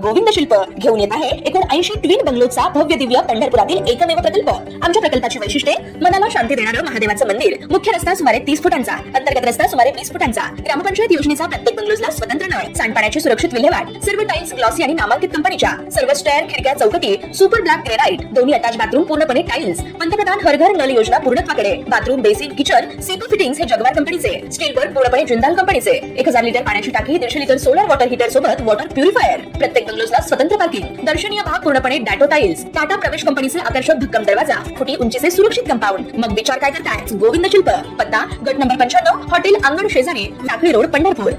गोविंद शिल्प घेऊन येत आहे एकूण 80 ट्विन बंगलोचा भव्य दिव्य पंढरपुरातील एकमेव प्रकल्प। आमच्या प्रकल्पाची वैशिष्ट्ये मनाला शांती देणारं महादेवाचं मंदिर, मुख्य रस्ता सुमारे 30 फुटांचा, अंतर्गत रस्ता सुमारे 20 फुटांचा, ग्रामपंचायत योजनेचा प्रत्येक बंगलोजला स्वतंत्र नळ, सांडपाण्याची सुरक्षित विल्हेवाट, सर्व टाइल्स ग्लॉसी आणि नामांकित कंपनीच्या, सर्व स्टेअर, खिडक्या, चौकटी सुपर ब्लॅक ग्रेनाइट, दोन्ही अटॅच बाथरूम पूर्णपणे टाइल्स, पंतप्रधान हर घर नळ योजना पूर्णत्वाकडे, bathroom, basin, kitchen, CP fittings हे जगवार कंपनीचे, स्टील वर्क पूर्णपणे जिंदाल कंपनीचे, 1000 लिटर पाण्याची टाकी, 150 लिटर सोलर वॉटर हीटर सोबत वॉटर प्युरिफायर, प्रत्येक बंगलोजला स्वतंत्र पार्किंग, दर्शनीय भाग पूर्णपणे डॅटो टाइल्स, टाटा प्रवेश कंपनीचे आकर्षक भक्कम दरवाजा, फुटी उंचीचे सुरक्षित कंपाऊंड। मग विचार काय करताय? गोविंद शिल्प, पत्ता गट नंबर 95, हॉटेल अंगण शेजारी, टाकळी रोड, पंढरपूर।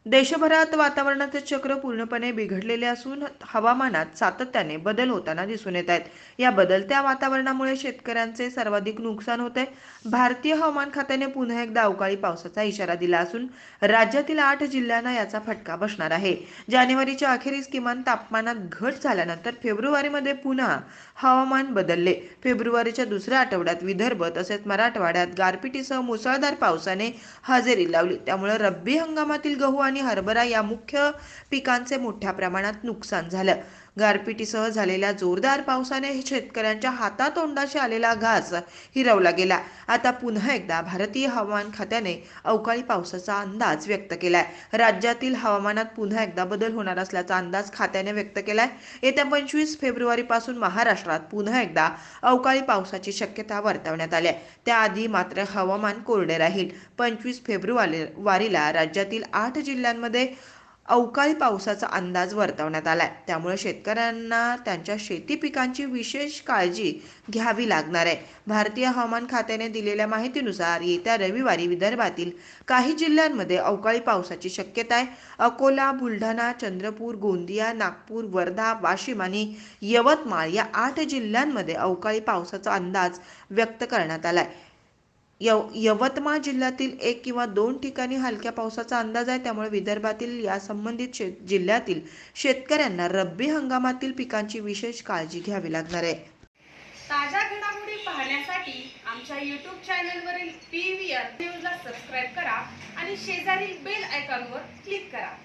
देशभरात वातावरणाचे चक्र पूर्णपणे बिघडलेले असून हवामानात सातत्याने बदल होताना दिसून येत आहेत। या बदलत्या वातावरणामुळे शेतकऱ्यांचे सर्वाधिक नुकसान होते। भारतीय हवामान खात्याने पुन्हा एकदा अवकाळी पावसाचा इशारा दिला असून राज्यातील 8 जिल्ह्यांना याचा फटका बसणार आहे। जानेवारीच्या अखेरीस किमान तापमानात घट झाल्यानंतर फेब्रुवारीमध्ये पुन्हा हवामान बदलले। फेब्रुवारीच्या दुसऱ्या आठवड्यात विदर्भ तसेच मराठवाड्यात गारपिटीसह मुसळधार पावसाने हजेरी लावली। त्यामुळे रब्बी हंगामातील गहू आणि हरभरा या मुख्य पिकांचे मोठ्या प्रमाणात नुकसान झालं। गारपिटीसह झालेल्या जोरदार पावसाने शेतकऱ्यांच्या हातातोंडाशी आलेला घास हिरवला गेला। आता पुन्हा एकदा भारतीय हवामान खात्याने अवकाळी पावसाचा अंदाज व्यक्त केलाय। राज्यातील हवामानात पुन्हा एकदा बदल होणार असल्याचा अंदाज खात्याने व्यक्त केलाय। येत्या 25 फेब्रुवारी पासून महाराष्ट्रात पुन्हा एकदा अवकाळी पावसाची शक्यता वर्तवण्यात आली आहे। त्याआधी मात्र हवामान कोरडे राहील। 25 फेब्रुवारीला राज्यातील 8 जिल्ह्यांमध्ये अवकाळी पावसाचा अंदाज वर्तवण्यात आलाय। त्यामुळे शेतकऱ्यांना त्यांच्या शेती पिकांची विशेष काळजी घ्यावी लागणार आहे। भारतीय हवामान खात्याने दिलेल्या माहितीनुसार येत्या रविवारी विदर्भातील काही जिल्ह्यांमध्ये अवकाळी पावसाची शक्यता आहे। अकोला, बुलढाणा, चंद्रपूर, गोंदिया, नागपूर, वर्धा, वाशिम आणि यवतमाळ या 8 जिल्ह्यांमध्ये अवकाळी पावसाचा अंदाज व्यक्त करण्यात आलाय। यवतमाळ जिल्ह्यातील 1 किंवा 2 ठिकाणी हलक्या पावसाचा अंदाज आहे। त्यामुळे विदर्भातील या संबंधित जिल्ह्यातील शेतकऱ्यांना रब्बी हंगामातील पिकांची विशेष काळजी घ्यावी लागणार आहे। ताज्या घडामोडी पाहण्यासाठी आमच्या YouTube चॅनलवरील PVR न्यूजला सबस्क्राइब करा आणि शेजारील बेल आयकॉनवर क्लिक करा।